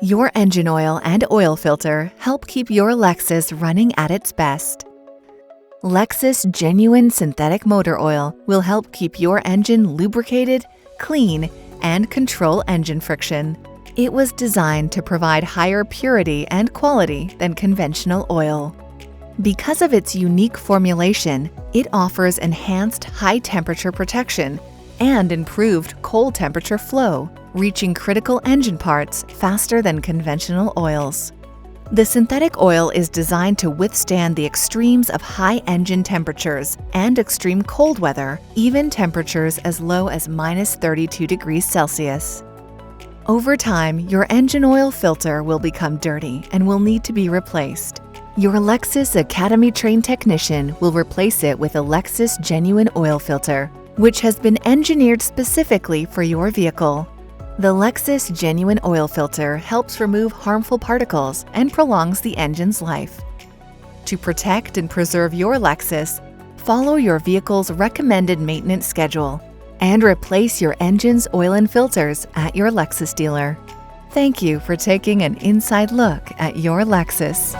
Your engine oil and oil filter help keep your Lexus running at its best. Lexus Genuine Synthetic Motor Oil will help keep your engine lubricated, clean, and control engine friction. It was designed to provide higher purity and quality than conventional oil. Because of its unique formulation, it offers enhanced high-temperature protection and improved cold temperature flow, reaching critical engine parts faster than conventional oils. The synthetic oil is designed to withstand the extremes of high engine temperatures and extreme cold weather, even temperatures as low as -32 degrees Celsius. Over time, your engine oil filter will become dirty and will need to be replaced. Your Lexus Academy-trained technician will replace it with a Lexus Genuine Oil Filter, which has been engineered specifically for your vehicle. The Lexus Genuine Oil Filter helps remove harmful particles and prolongs the engine's life. To protect and preserve your Lexus, follow your vehicle's recommended maintenance schedule and replace your engine's oil and filters at your Lexus dealer. Thank you for taking an inside look at your Lexus.